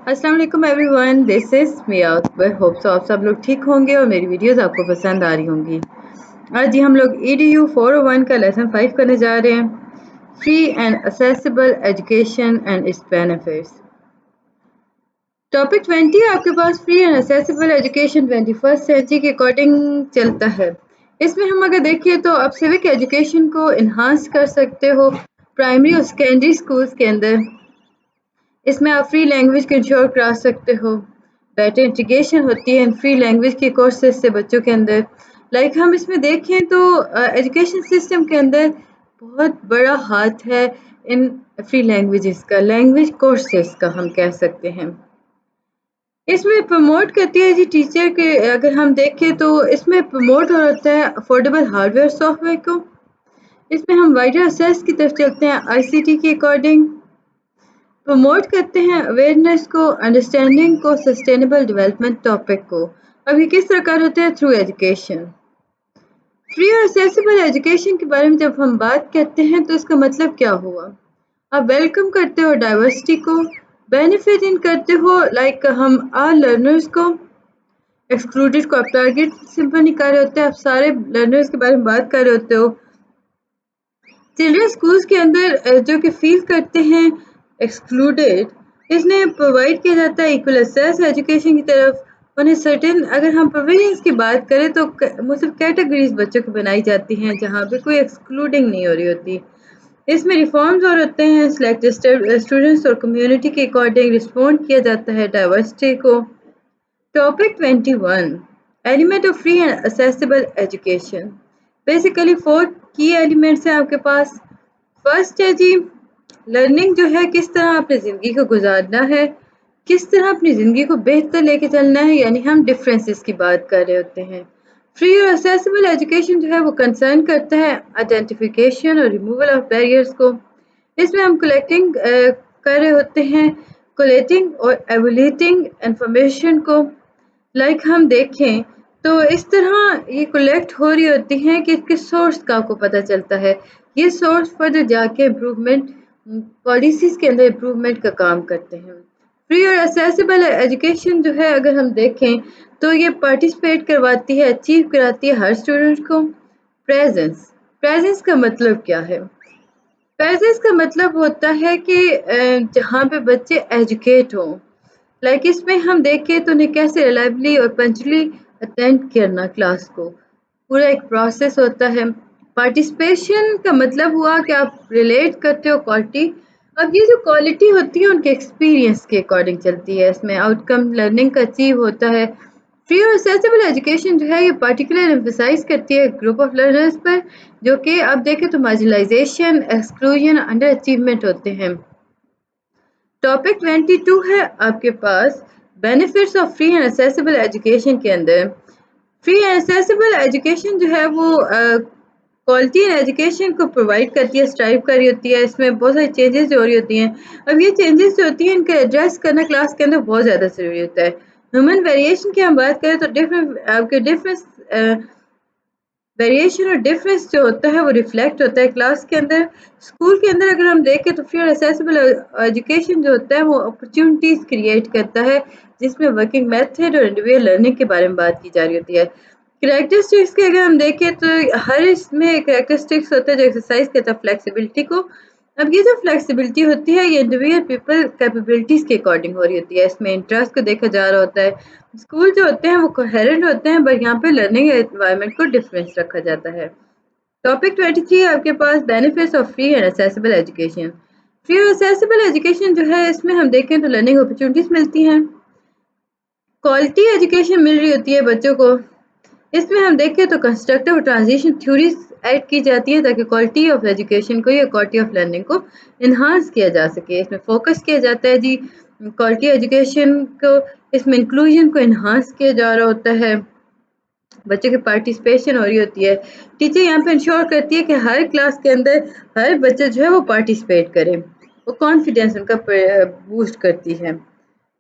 अस्सलाम वालेकुम everyone, this is Mia. I hope so आप सब लोग ठीक होंगे और मेरी वीडियोस आपको पसंद आ रही होंगी। आज जी हम लोग EDU 401 का लेसन 5 करने जा रहे हैं, free and accessible education and its benefits. Topic 20 आपके पास free and accessible education 21st century के अकॉर्डिंग चलता है। इसमें हम अगर देखिए तो आप सिविक एजुकेशन को इन्हांस कर सकते हो प्राइमरी और सेकेंडरी स्कूल्स के अंदर। इसमें आप फ्री लैंग्वेज को इंश्योर करा सकते हो, बेटर इंटीग्रेशन होती है फ्री लैंग्वेज के कोर्सेज से बच्चों के अंदर। लाइक हम इसमें देखें तो एजुकेशन सिस्टम के अंदर बहुत बड़ा हाथ है इन फ्री लैंग्वेजेस का, लैंग्वेज कोर्सेज का हम कह सकते हैं। इसमें प्रमोट करती है जी टीचर के, अगर हम देखें तो इसमें प्रमोट होता है अफोर्डेबल हार्डवेयर सॉफ्टवेयर को। इसमें हम वाइडर असेस की तरफ चलते हैं ICT के अकॉर्डिंग। प्रमोट करते हैं अवेयरनेस को, अंडरस्टैंडिंग को, सस्टेनेबल डेवलपमेंट टॉपिक को। अब ये किस प्रकार होते हैं? Through education. फ्री और एक्सेसिबल एजुकेशन के बारे में जब हम बात करते हैं तो इसका मतलब क्या हुआ? आप वेलकम करते हो डाइवर्सिटी को, बेनिफिट इन करते हो लाइक हम ऑल लर्नर्स को, एक्सक्लूडेड को आप टारगेट सिंपल नहीं कर रहे होते, आप सारे लर्नर्स के बारे में बात कर रहे होते हो। चिल्ड्रन स्कूल्स के अंदर जो कि फील करते हैं एक्सक्लूडेड, इसमें प्रोवाइड किया जाता है इक्वल एक्सेस एजुकेशन की तरफ। उन्हें सर्टेन, अगर हम प्रोविजंस की बात करें तो मुख्तलिफ कैटेगरीज बच्चों को बनाई जाती हैं जहाँ पे कोई एक्सक्लूडिंग नहीं हो रही होती। इसमें रिफॉर्म्स और होते हैं, सिलेक्टेड स्टूडेंट्स और कम्युनिटी के अकॉर्डिंग रिस्पॉन्ड किया जाता है डाइवर्सिटी को। Topic 21, element of free and accessible education. Basically 4 की एलिमेंट्स हैं आपके पास। फर्स्ट है जी लर्निंग, जो है किस तरह अपनी ज़िंदगी को गुजारना है, किस तरह अपनी ज़िंदगी को बेहतर लेके चलना है, यानी हम डिफरेंसेस की बात कर रहे होते हैं। फ्री और एक्सेसिबल एजुकेशन जो है वो कंसर्न करता है आइडेंटिफिकेशन और रिमूवल ऑफ बैरियर्स को। इसमें हम कलेक्टिंग कर रहे होते हैं, कोलेटिंग और एवोल्यूटिंग इंफॉर्मेशन को। लाइक हम देखें तो इस तरह ये कलेक्ट हो रही होती हैं कि इसके सोर्स का आपको पता चलता है। ये सोर्स फर्दर जाके इम्प्रूवमेंट पॉलिसीज़ के अंदर इम्प्रूवमेंट का काम करते हैं। फ्री और एक्सेसिबल एजुकेशन जो है अगर हम देखें तो ये पार्टिसिपेट करवाती है, अचीव कराती है हर स्टूडेंट को। प्रेजेंस, प्रेजेंस का मतलब क्या है? प्रेजेंस का मतलब होता है कि जहाँ पे बच्चे एजुकेट हों। लाइक इसमें हम देखें तो उन्हें कैसे रिलायबली और पंचुअली अटेंड करना क्लास को, पूरा एक प्रोसेस होता है। पार्टिसिपेशन का मतलब हुआ कि आप रिलेट करते हो क्वालिटी। अब ये जो क्वालिटी होती है उनके एक्सपीरियंस के अकॉर्डिंग चलती है, इसमें आउटकम लर्निंग का अचीव होता है। फ्री और एक्सेसिबल एजुकेशन जो है ये पर्टिकुलर एम्फसाइज करती है ग्रुप ऑफ लर्नर्स पर, जो कि आप देखें तो मार्जिनलाइजेशन, एक्सक्लूजन, अंडर अचीवमेंट होते हैं। टॉपिक 22 है आपके पास benefits of free and accessible education के अंदर। फ्री एंड एक्सेसिबल एजुकेशन जो है वो क्वालिटी एंड एजुकेशन को प्रोवाइड करती है, स्ट्राइव कर रही होती है। इसमें बहुत सारी चेंजेस जो हो रही होती हैं। अब ये चेंजेस जो होती हैं इनका एड्रेस करना क्लास के अंदर बहुत ज़्यादा ज़रूरी होता है। ह्यूमन वेरिएशन की हम बात करें तो डिफरेंट आपके डिफरेंस वेरिएशन और डिफरेंस जो होता है वो रिफ्लेक्ट होता है क्लास के अंदर। स्कूल के अंदर अगर हम देखें तो फ्री और एक्सेसिबल एजुकेशन जो होता है वो अपॉर्चुनिटीज़ क्रिएट करता है, जिसमें वर्किंग मेथड और इंडिविजुअल लर्निंग के बारे में बात की जा रही होती है। करैक्टरिस्टिक्स के अगर हम देखें तो हर इसमें करैक्टरिस्टिक्स होता है जो एक्सरसाइज करता है फ्लेक्सिबिलिटी को। अब ये जो फ्लेक्सिबिलिटी होती है ये इंडिविजुअल पीपल कैपेबिलिटीज़ के अकॉर्डिंग हो रही होती है, इसमें इंटरेस्ट को देखा जा रहा होता है। स्कूल जो होते हैं वो कोहेरेंट होते हैं, बट यहाँ पे लर्निंग एनवायरनमेंट को डिफरेंस रखा जाता है। टॉपिक 23 आपके पास benefits of free and accessible education. Free और एक्सेसिबल एजुकेशन जो है इसमें हम देखें तो लर्निंग अपॉर्चुनिटीज़ मिलती हैं, क्वालिटी एजुकेशन मिल रही होती है बच्चों को। इसमें हम देखें तो कंस्ट्रक्टिव ट्रांजिशन थ्योरीज ऐड की जाती है ताकि क्वालिटी ऑफ एजुकेशन को या क्वालिटी ऑफ लर्निंग को इन्हांस किया जा सके। इसमें फोकस किया जाता है जी क्वालिटी एजुकेशन को, इसमें इंक्लूजन को इन्हांस किया जा रहा होता है, बच्चों की पार्टिसिपेशन हो रही होती है। टीचर यहाँ पे इंश्योर करती है कि हर क्लास के अंदर हर बच्चा जो है वो पार्टिसिपेट करे, वो कॉन्फिडेंस उनका बूस्ट करती है।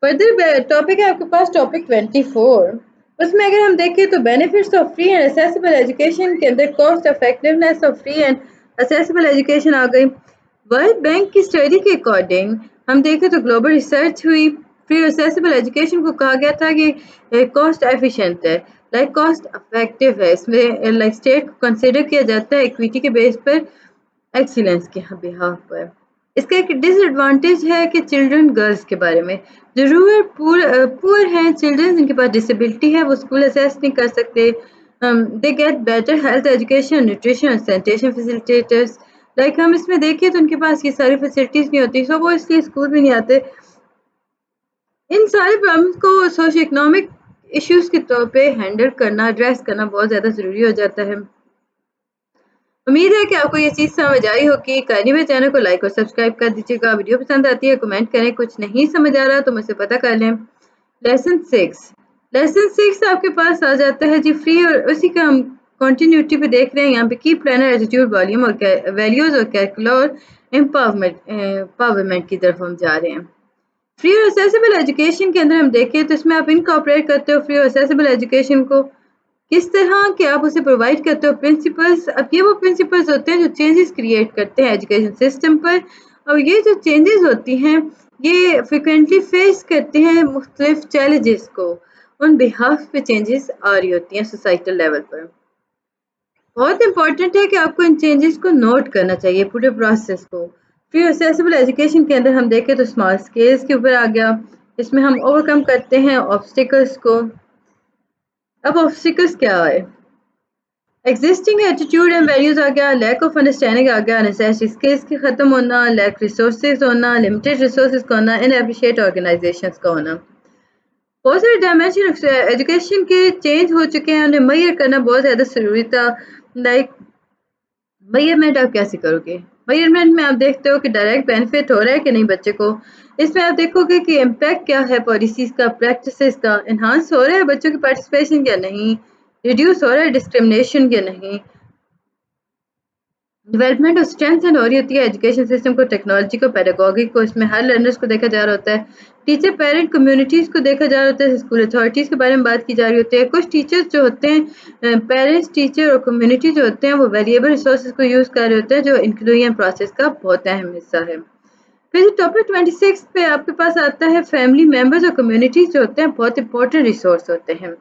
फर्दर टॉपिक है आपके पास टॉपिक 24। उसमें अगर हम देखें तो benefits of free and accessible education के अंदर cost effectiveness of free and accessible education आ गई। वर्ल्ड बैंक की स्टडी के अकॉर्डिंग हम देखें तो ग्लोबल रिसर्च हुई, फ्री एक्सेसिबल एजुकेशन को कहा गया था कि कॉस्ट एफिशिएंट है, लाइक कॉस्ट इफेक्टिव है। इसमें लाइक स्टेट को कंसिडर किया जाता है इक्विटी के बेस पर, एक्सीलेंस के बिहाफ पर। इसका एक डिसएडवांटेज है कि चिल्ड्रन गर्ल्स के बारे में, जो रूरल पुअर हैं चिल्ड्रन जिनके पास डिसेबिलिटी है, वो स्कूल असेस नहीं कर सकते। They get better health education, nutrition, sanitation facilitators. Like हम इसमें देखें तो उनके पास ये सारी फैसिलिटीज नहीं होती, सो वो इसलिए स्कूल भी नहीं आते। इन सारे प्रॉब्लम्स को सोशो इकोनॉमिक इश्यूज के तौर पे हैंडल करना, एड्रेस करना बहुत ज़्यादा ज़रूरी हो जाता है। उम्मीद है कि आपको ये चीज़ समझ आई होगी। काइंडली मेरे चैनल को लाइक और सब्सक्राइब कर दीजिएगा। वीडियो पसंद आती है कमेंट करें, कुछ नहीं समझ आ रहा तो मुझसे पता कर लें। लेसन 6 आपके पास आ जाता है जी फ्री, और उसी का हम कंटिन्यूटी पे देख रहे हैं। यहाँ पे की प्लानर, एटीट्यूड, वॉल्यूम और वैल्यूज और कैलकुलर एम्पावरमेंट की तरफ हम जा रहे हैं। फ्री और एक्सेसिबल एजुकेशन के अंदर हम देखें तो इसमें आप इनकॉर्पोरेट करते हो फ्री और एक्सेसिबल एजुकेशन को किस तरह कि आप उसे प्रोवाइड करते हो प्रिंसिपल्स। अब ये वो प्रिंसिपल्स होते हैं जो चेंजेस क्रिएट करते हैं एजुकेशन सिस्टम पर, और ये जो चेंजेस होती हैं ये फ्रिक्वेंटली फेस करते हैं मुख्तलिफ चैलेंजेस को, उन बिहाफ पे चेंजेस आ रही होती हैं सोसाइटल लेवल पर। बहुत इंपॉर्टेंट है कि आपको इन चेंजेस को नोट करना चाहिए, पूरे प्रोसेस को। फ्री एक्सेसिबल एजुकेशन के अंदर हम देखें तो स्मॉल स्केल्स के ऊपर आ गया, इसमें हम ओवरकम करते हैं ऑब्स्टिकल्स को। अब ऑब्स्टिकल्स क्या है? एग्जिस्टिंग एटीट्यूड एंड वैल्यूज आ गया, लैक ऑफ अंडरस्टैंडिंग आ गया, नेसेसरी स्किल्स के खत्म होना, लैक रिसोर्सेज होना, लिमिटेड रिसोर्सेज का होना, इनएफिशिएंट ऑर्गेनाइजेशंस का होना। बहुत सारे डायमेंशन एजुकेशन के चेंज हो चुके हैं, उन्हें मेजर करना बहुत ज़्यादा ज़रूरी था। लाइक मेजरमेंट आप कैसे करोगे? मेजरमेंट में आप देखते हो कि डायरेक्ट बेनिफिट हो रहा है कि नहीं बच्चे को। इसमें आप देखोगे कि इम्पैक्ट क्या है पॉलिसीज़ का, प्रैक्टिसेस का, एनहांस हो रहा है बच्चों की पार्टिसिपेशन या नहीं, रिड्यूस हो रहा है डिस्क्रिमिनेशन या नहीं। डेवलपमेंट और स्ट्रेंथन हो रही होती है एजुकेशन सिस्टम को, टेक्नोलॉजी को, पेडागॉजी को। इसमें हर लर्नर्स को देखा जा रहा होता है, टीचर पेरेंट कम्युनिटीज़ को देखा जा रहा होता है, स्कूल अथॉरिटीज़ के बारे में बात की जा रही होती है। कुछ टीचर्स जो होते हैं, पेरेंट्स, टीचर और कम्युनिटी जो होते हैं, वो वेरिएबल रिसोर्सेज को यूज़ कर रहे होते हैं, जो इंक्लूजन प्रोसेस का बहुत अहम हिस्सा है। फिर टॉपिक 26 पे आपके पास आता है फैमिली मेम्बर्स और कम्युनिटीज़ जो होते हैं बहुत इंपॉर्टेंट रिसोर्स होते हैं।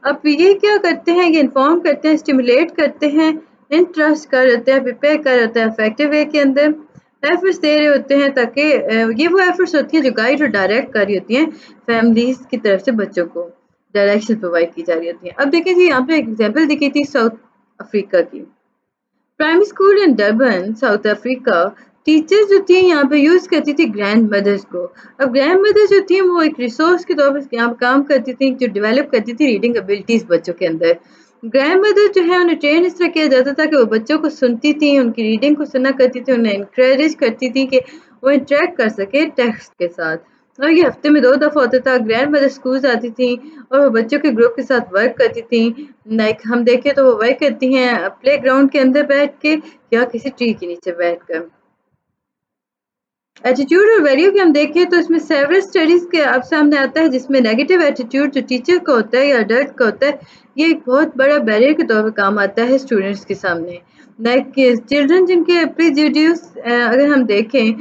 अब ये क्या करते हैं, ये इन्फॉर्म करते हैं, स्टिमुलेट करते हैं, इंटरेस्ट कर होते हैं, प्रिपेयर कर होते हैं इफेक्टिव वे के अंदर, एफर्ट्स दे रहे होते हैं ताकि ये वो एफर्ट्स होती हैं जो गाइड और डायरेक्ट कर रही होती हैं फैमिलीज की तरफ से बच्चों को डायरेक्शन प्रोवाइड की जा रही होती है। अब देखिए जी यहाँ पे एग्जाम्पल दिखी थी साउथ अफ्रीका की। प्राइमरी स्कूल इन डरबन साउथ अफ्रीका, टीचर्स जो थी यहाँ पे यूज़ करती थी ग्रैंड मदर्स को। अब ग्रैंड मदर्स जो थी वो एक रिसोर्स के तौर पर यहाँ पे काम करती थी, जो डेवलप करती थी रीडिंग एबिलिटीज़ बच्चों के अंदर। ग्रैंड मदर जो है उन्हें ट्रेन इस तरह किया जाता था कि वो बच्चों को सुनती थी, उनकी रीडिंग को सुना करती थी, उन्हें इंकरेज करती थी कि वो इंटरेक्ट कर सके टेक्स्ट के साथ। और ये हफ्ते में 2 दफ़ा होता था। ग्रैंड मदर स्कूल आती थी और वो बच्चों के ग्रुप के साथ वर्क करती थी। लाइक हम देखें तो वो वर्क करती हैं प्लेग्राउंड के अंदर बैठ के या किसी ट्री के नीचे बैठकर। एटीट्यूड और वैल्यू की हम देखें तो इसमें सेवरल स्टडीज़ के अब सामने आता है, जिसमें नेगेटिव एटीट्यूड जो टीचर का होता है या अडल्ट का होता है, ये एक बहुत बड़ा बैरियर के तौर पे काम आता है स्टूडेंट्स के सामने। लाइक चिल्ड्रन जिनके प्रीजुडियूस अगर हम देखें,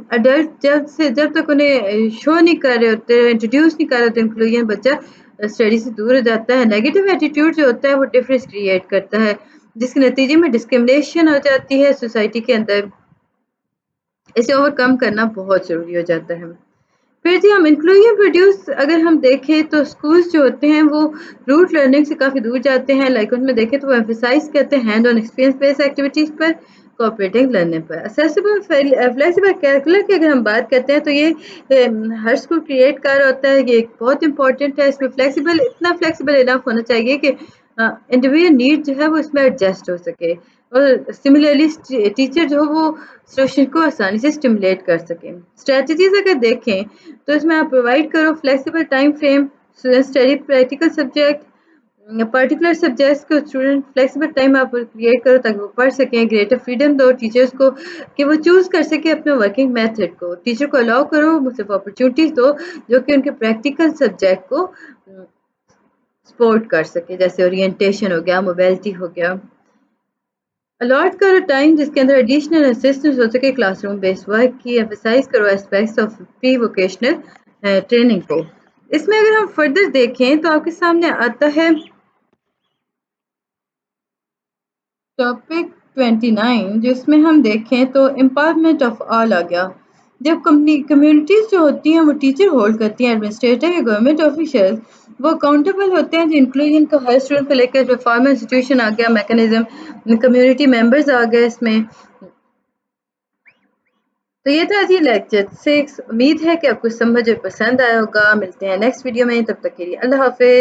अडल्ट जब तक उन्हें शो नहीं कर रहे होते, इंट्रोड्यूस नहीं कर रहे होते इंक्लूजन, बच्चा स्टडी से दूर हो जाता है। नेगेटिव एटीट्यूड जो होता है वो डिफरेंस क्रिएट करता है, जिसके नतीजे में डिस्क्रिमिनेशन हो जाती है सोसाइटी के अंदर। इसे ओवरकम करना बहुत ज़रूरी हो जाता है। फिर जी हम इंक्लूजन प्रोड्यूस अगर हम देखें तो स्कूल्स जो होते हैं वो रूट लर्निंग से काफ़ी दूर जाते हैं। लाइक उनमें देखें तो वो एम्फेसाइज करते हैं hand on experience based activities पर, कोऑपरेटिव लर्निंग पर। असेसिबल फ्लेक्सिबल करिकुलर की अगर हम बात करते हैं तो ये हर स्कूल क्रिएट कर रहा होता है, ये एक बहुत इंपॉर्टेंट है। इसमें फ्लेक्सिबल, इतना फ्लेक्सिबल इनफ होना चाहिए कि इंडिविजुअल नीड जो है वो इसमें एडजस्ट हो सके, और सिमिलरली टीचर जो वो स्टूडेंट को आसानी से स्टिमुलेट कर सकें। स्ट्रेटजीज अगर देखें तो इसमें आप प्रोवाइड करो flexible time frame, study practical subject, particular subjects को स्टूडेंट फ्लेक्सिबल टाइम आप क्रिएट करो ताकि वो पढ़ सकें। ग्रेटर फ्रीडम दो टीचर्स को कि वो चूज़ कर सके अपने वर्किंग मेथड को। टीचर को अलाउ करो, सिर्फ अपॉर्चुनिटीज़ दो जो कि उनके प्रैक्टिकल सब्जेक्ट को सपोर्ट कर सके, जैसे ओरिएंटेशन हो गया, मोबिलिटी हो गया। अलॉट करो टाइम जिसके अंदर एडिशनल असिस्टेंस हो सके क्लासरूम बेस्ड वर्क की। एम्फसाइज करो aspects of pre vocational training کو۔ اس میں اگر ہم فردر دیکھیں تو آپ کے سامنے آتا ہے ٹاپک 29، جس میں ہم دیکھیں تو امپاورمنٹ آف آل آ گیا۔ جب کمیونٹیز جو ہوتی ہیں وہ ٹیچر ہولڈ کرتی ہیں، ایڈمنسٹریٹر یا گورنمنٹ آفیشرز وہ اکاؤنٹیبل ہوتے ہیں، جو انکلوژن کو ہر اسٹوڈنٹ کو لے کر فارمل انسٹیٹیوشن آ گیا، میکنزم کمیونٹی ممبرز آ گئے اس میں۔ تو یہ تھا جی لیکچر 6۔ امید ہے کہ آپ کو سمجھ پسند آیا ہوگا۔ ملتے ہیں نیکسٹ ویڈیو میں، تب تک کے لیے اللہ حافظ۔